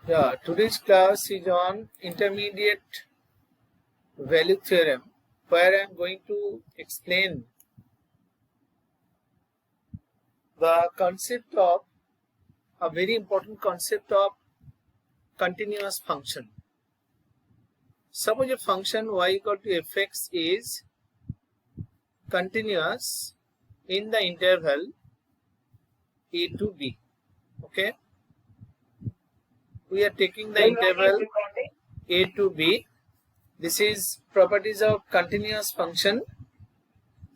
Yeah, today's class is on intermediate value theorem, where I am going to explain the concept of a very important concept of continuous function. Suppose a function y equal to fx is continuous in the interval a to b. Okay, we are taking the interval a to b. This is properties of continuous function.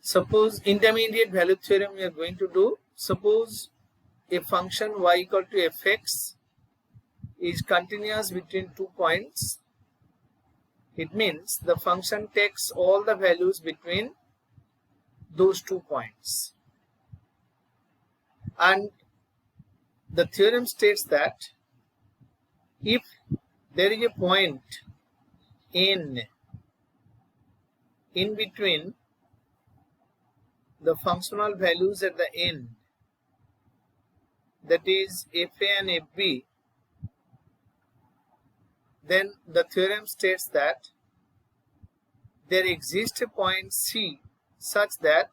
Suppose intermediate value theorem we are going to do. Suppose a function y equal to fx is continuous between 2 points. It means the function takes all the values between those 2 points. And the theorem states that if there is a point in between the functional values at the end, that is fa and fb, then the theorem states that there exists a point c such that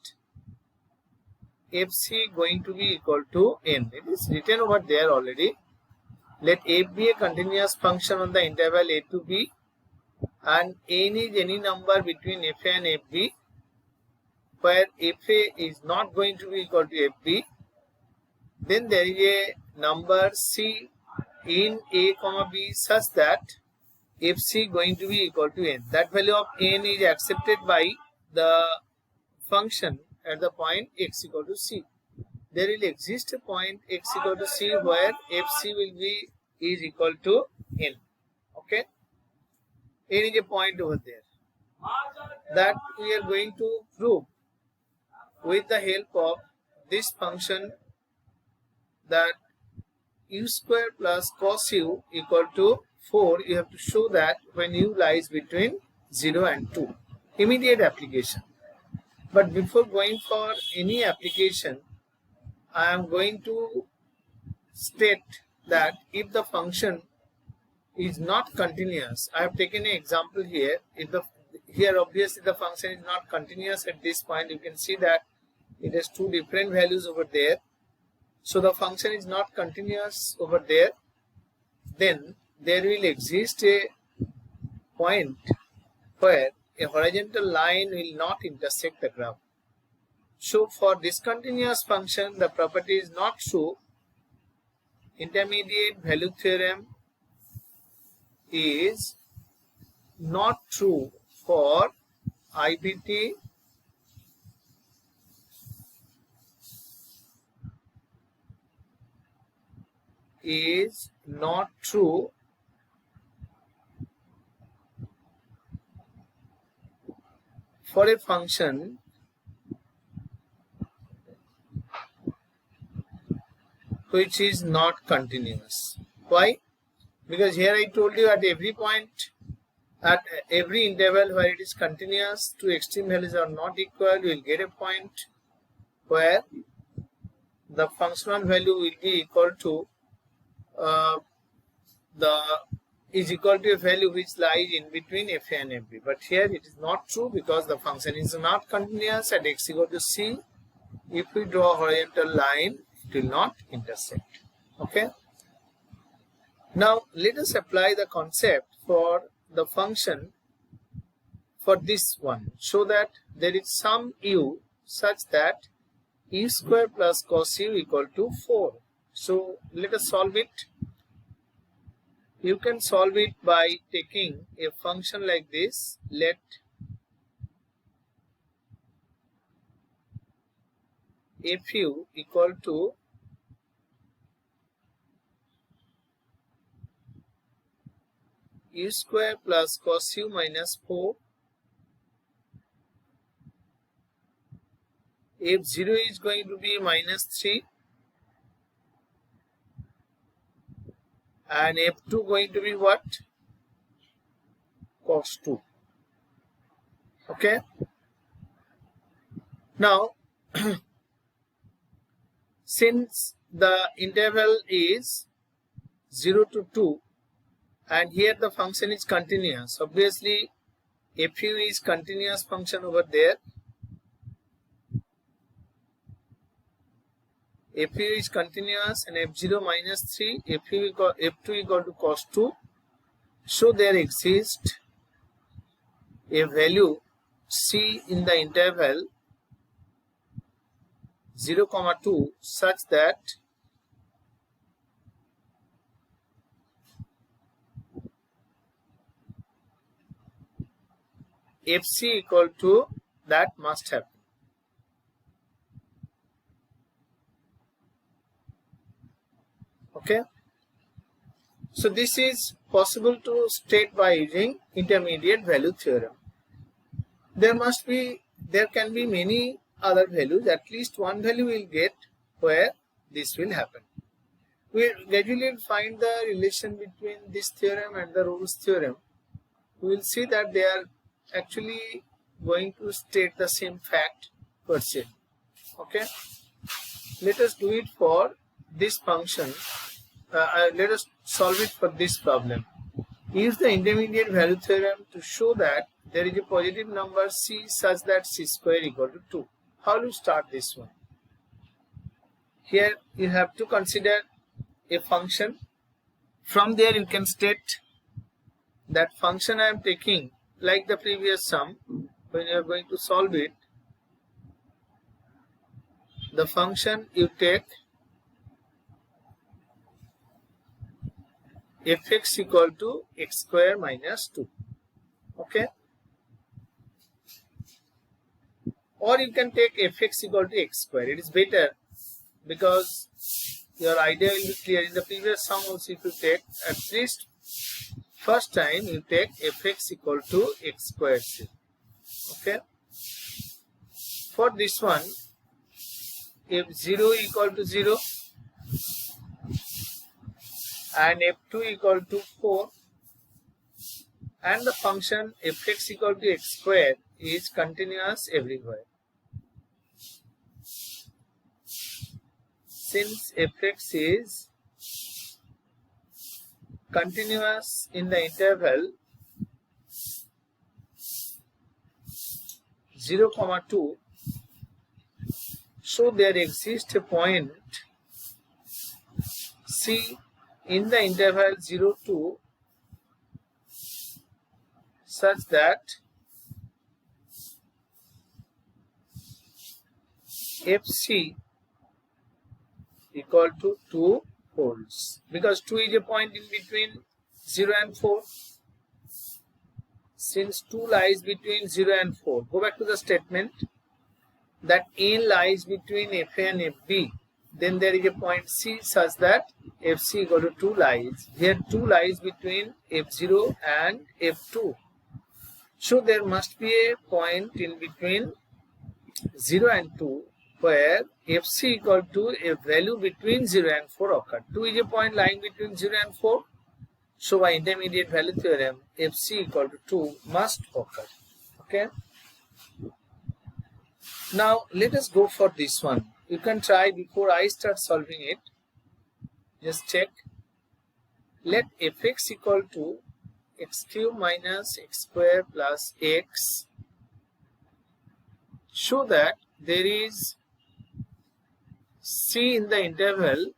fc going to be equal to n. It is written over there already. Let f be a continuous function on the interval a to b, and n is any number between fa and fb, where fa is not going to be equal to fb. Then there is a number c in a comma b such that fc going to be equal to n. That value of n is accepted by the function at the point x equal to c. There will exist a point x equal to c where fc will be is equal to n. Okay, n is a point over there. That we are going to prove with the help of this function, that u square plus cos u equal to 4. You have to show that when u lies between 0 and 2. Immediate application. But before going for any application, I am going to state that if the function is not continuous, I have taken an example here. Here obviously the function is not continuous at this point. You can see that it has two different values over there. So the function is not continuous over there. Then there will exist a point where a horizontal line will not intersect the graph. So for discontinuous function, the property is not true. Intermediate value theorem is not true for IVT is not true for a function which is not continuous. Why? Because here I told you at every point, at every interval where it is continuous, two extreme values are not equal, you will get a point where the functional value will be equal to is equal to a value which lies in between fa and fb. But here it is not true because the function is not continuous at x equal to c. If we draw a horizontal line, it will not intersect. Okay. Now let us apply the concept for the function for this one. Show that there is some u such that u square plus cos u equal to 4. So let us solve it. You can solve it by taking a function like this. Let fu equal to u square plus cos u minus 4. f0 is going to be minus 3. And f2 going to be what? Cos 2. Okay. Now, since the interval is 0 to 2, and here the function is continuous. Obviously fu is continuous function over there. fu is continuous and f0 minus 3, f2 equal to cos 2. So there exists a value c in the interval 0, 2 such that fc equal to that must happen. Okay, so this is possible to state by using intermediate value theorem. There can be many other values. At least one value will get where this will happen. We gradually find the relation between this theorem and the Rolle's theorem. We will see that they are actually going to state the same fact per se. Okay, let us do it for this function. Let us solve it for this problem. Use the intermediate value theorem to show that there is a positive number c such that c square equal to 2. How to start this one? Here you have to consider a function. From there you can state that function I am taking, like the previous sum. When you are going to solve it, the function you take fx equal to x square minus 2. Okay, or you can take fx equal to x square. It is better because your idea will be clear. In the previous sum also, if you take at least first time, you take fx equal to x square. Okay, for this one, if 0 equal to 0 and f2 equal to 4 and the function fx equal to x square is continuous everywhere. Since fx is continuous in the interval 0, 2, so there exists a point c in the interval 0, 2 such that fc equal to 2 folds, because 2 is a point in between 0 and 4. Since 2 lies between 0 and 4, go back to the statement that n lies between fa and fb, then there is a point c such that fc equal to 2 lies. Here 2 lies between f0 and f2. So there must be a point in between 0 and 2 where fc equal to a value between 0 and 4 occurred. 2 is a point lying between 0 and 4. So by intermediate value theorem, fc equal to 2 must occur. Okay. Now let us go for this one. You can try before I start solving it. Just check. Let fx equal to x cube minus x square plus x. Show that there is c in the interval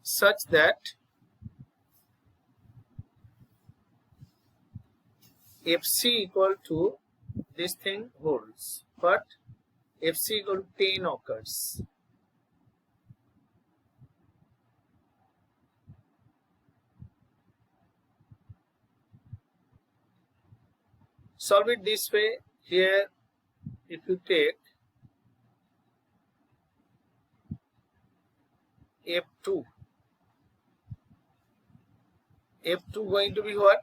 such that fc equal to this thing holds, but fc equal to 10 occurs. Solve it this way. Here if you take f2 going to be what?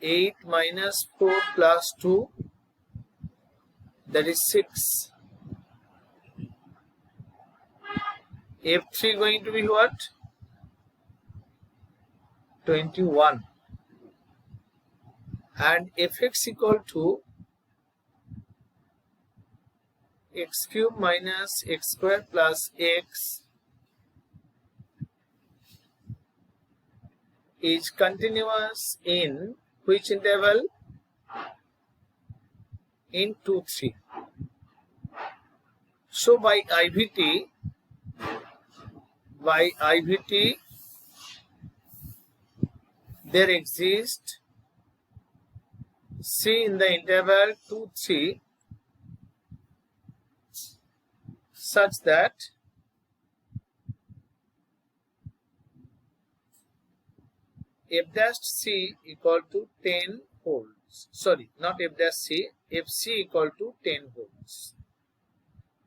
Eight minus 4 plus 2, that is 6. F3 going to be what? 21. And fx equal to x cube minus x square plus x is continuous in which interval? In 2, 3. So by IVT, there exists C in the interval 2, 3 such that f dash C equal to 10 volts. Sorry, not f dash C, fc equal to 10 volts.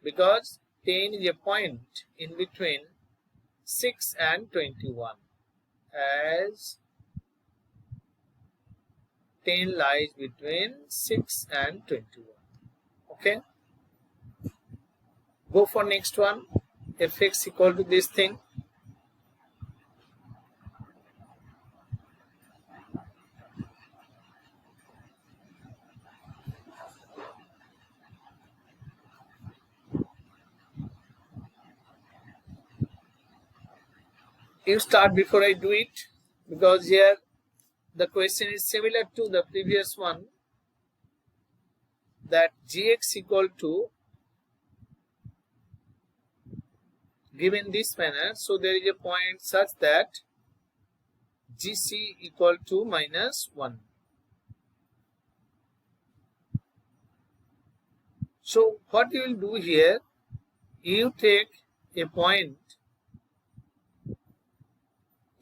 Because 10 is a point in between 6 and 21, as 10 lies between 6 and 21. Okay. Go for next one. Fx equal to this thing. You start before I do it, because here the question is similar to the previous one, that gx equal to, given this manner, so there is a point such that gc equal to minus 1. So what you will do here, you take a point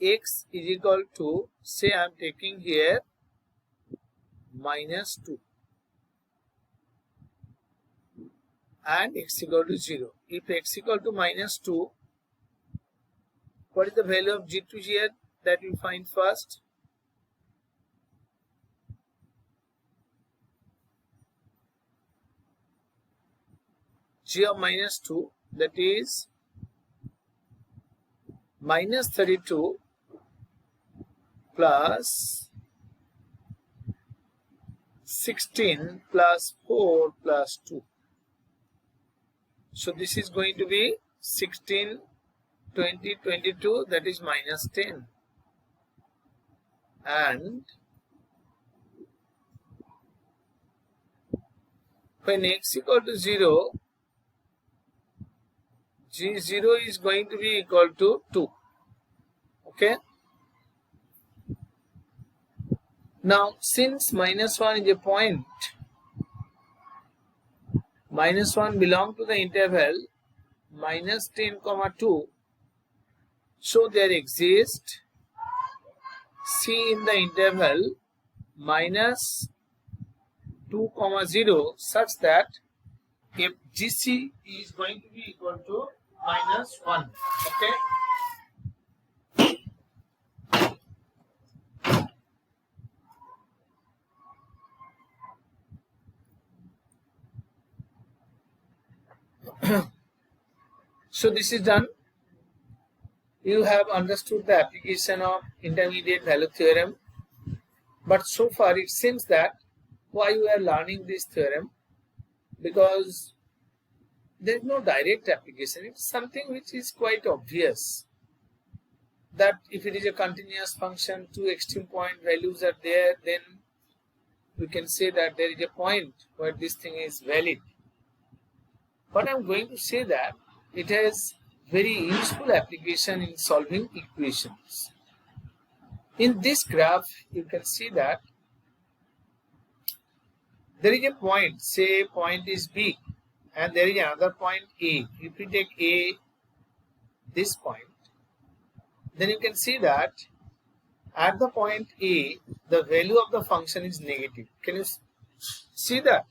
x is equal to, say I am taking here minus 2 and x equal to 0. If x equal to minus 2, what is the value of g2 here that we find first? G of minus 2, that is minus 32 plus 16 plus 4 plus 2. So this is going to be 16, 20, 22, that is minus 10. And when x equal to 0, G0 is going to be equal to 2. Okay. Now, since minus 1 is a point, minus 1 belongs to the interval minus 10, 2. So there exists C in the interval minus 2, 0 such that if GC is going to be equal to minus 1. Okay. So this is done. You have understood the application of intermediate value theorem. But so far it seems that why you are learning this theorem, because there is no direct application. It's something which is quite obvious, that if it is a continuous function, two extreme point values are there, then we can say that there is a point where this thing is valid. But I am going to say that it has very useful application in solving equations. In this graph, you can see that there is a point, say point is B, and there is another point A. If we take A, this point, then you can see that at the point A, the value of the function is negative. Can you see that?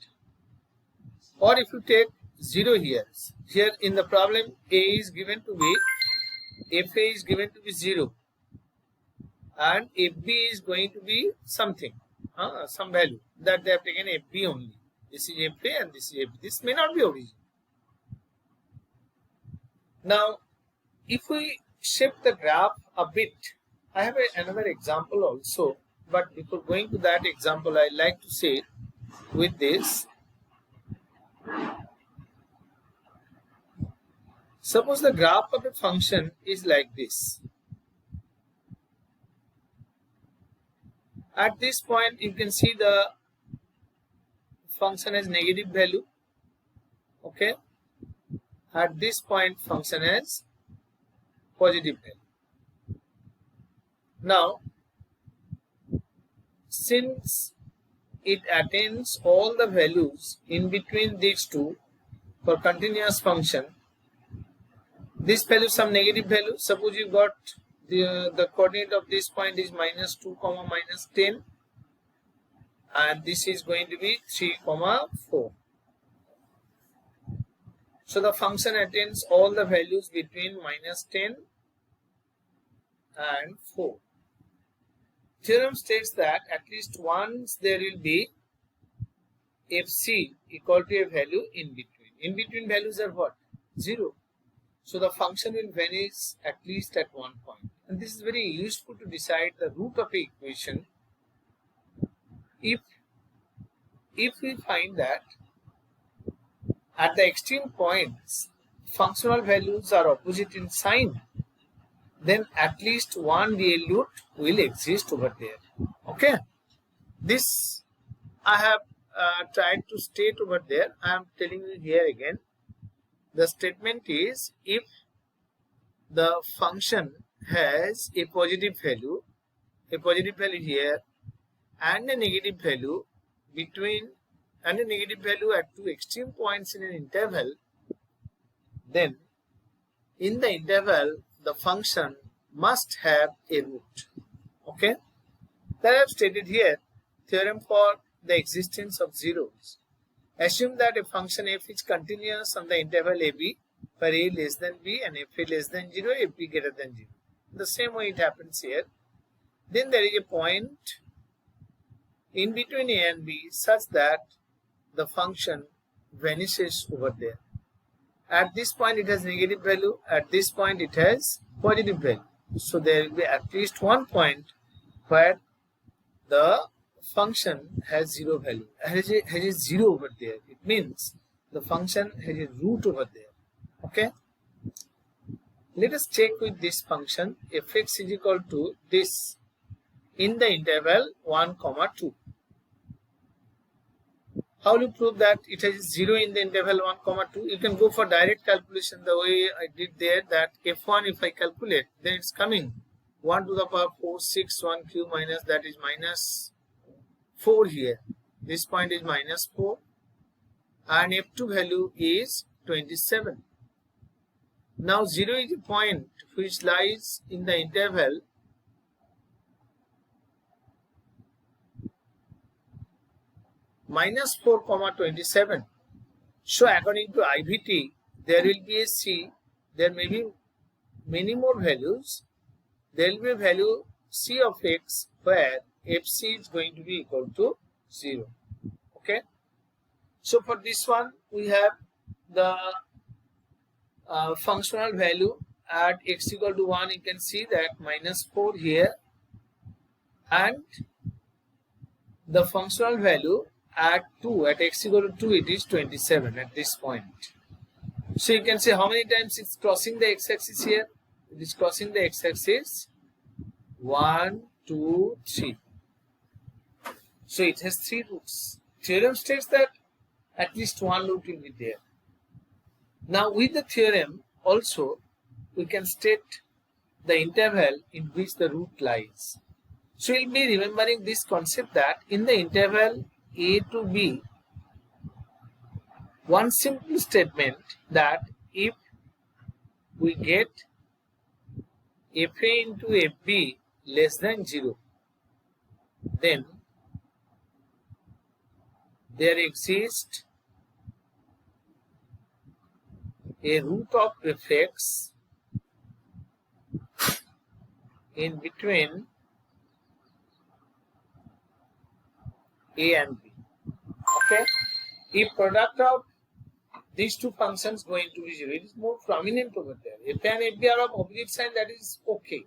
Or if you take 0 here in the problem, A is given to be, FA is given to be 0, and FB is going to be something, some value that they have taken FB only. This is FA and this is FB. This may not be origin. Now, if we shift the graph a bit, I have another example also, but before going to that example, I like to say with this. Suppose the graph of a function is like this. At this point, you can see the function has negative value. Okay. At this point, function has positive value. Now, since it attains all the values in between these two for continuous function, this value some negative value. Suppose you got the coordinate of this point is -2, -10, and this is going to be 3, 4. So the function attains all the values between -10 and 4. Theorem states that at least once there will be fc equal to a value in between. In between values are what? 0. So the function will vanish at least at one point. And this is very useful to decide the root of an equation. If we find that at the extreme points functional values are opposite in sign, then at least one real root will exist over there. Okay, this I have tried to state over there. I am telling you here again. The statement is, if the function has a positive value here and a negative value between, and a negative value at two extreme points in an interval, then in the interval the function must have a root. Okay, that I have stated here. Theorem for the existence of zeros. Assume that a function f is continuous on the interval ab for a less than b and f a less than 0, f b greater than 0. The same way it happens here. Then there is a point in between a and b such that the function vanishes over there. At this point it has negative value, at this point it has positive value. So there will be at least one point where the function has 0 value, has a 0 over there. It means the function has a root over there. Okay, let us check with this function fx is equal to this in the interval 1, 2. How will you prove that it has 0 in the interval 1, 2? You can go for direct calculation the way I did there, that f1 if I calculate, then it's coming 1 to the power 4, 6, 1 cube minus, that is minus 4 here. This point is -4 and f2 value is 27. Now 0 is a point which lies in the interval -4, 27. So according to IVT, there will be a c, there may be many more values. There will be a value c of x where fc is going to be equal to 0. Okay, so for this one we have the functional value at x equal to 1. You can see that -4 here, and the functional value at 2, at x equal to 2, it is 27 at this point. So you can see how many times it's crossing the x-axis here. It is crossing the x-axis 1, 2, 3. So it has 3 roots. Theorem states that at least one root will be there. Now with the theorem also we can state the interval in which the root lies. So we'll be remembering this concept that in the interval a to b, one simple statement that if we get fa into fb less than 0, then there exists a root of fx in between a and b. Okay, if product of these two functions going to be 0, it is more prominent over there. F and fb are of opposite sign, that is okay.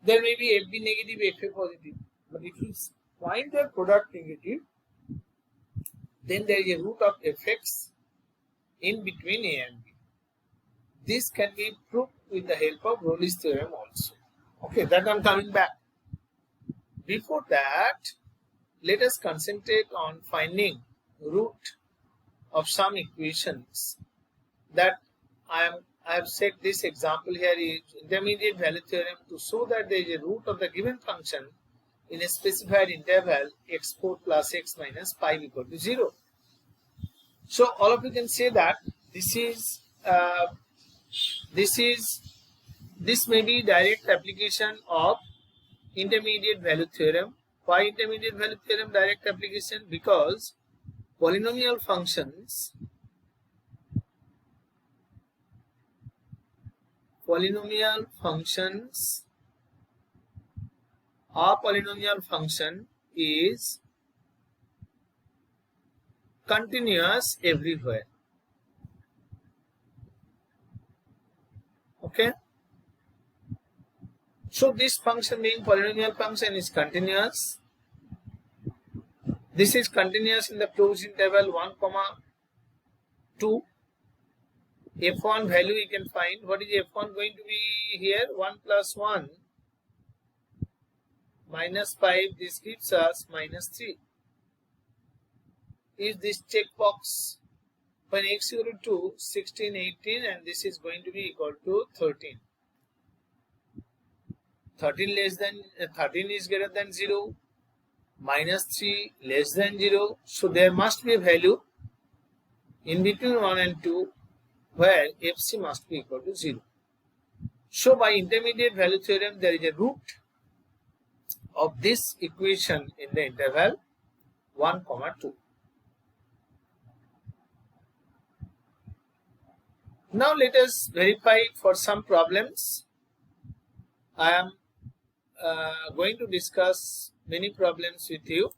There may be fb negative, fa positive, but if you find their product negative, then there is a root of fx in between a and b. This can be proved with the help of Rolle's theorem also. Okay, that I'm coming back. before that, let us concentrate on finding root of some equations that I have set this example here is intermediate value theorem to show that there is a root of the given function in a specified interval x4 plus x minus 5 equal to 0. So all of you can say that this may be direct application of intermediate value theorem. Why intermediate value theorem direct application? Because polynomial functions a polynomial function is continuous everywhere. Okay. So this function being polynomial function is continuous. This is continuous in the closed interval 1, 2. F1 value you can find. What is F1 going to be here? 1 plus 1 minus 5. This gives us minus 3. Is this checkbox when x equal to 16, 18 and this is going to be equal to 13. 13 is greater than 0. Minus 3 less than 0. So there must be a value in between 1 and 2 where FC must be equal to 0. So by intermediate value theorem, there is a root of this equation in the interval 1, 2. Now let us verify for some problems. I am going to discuss many problems with you.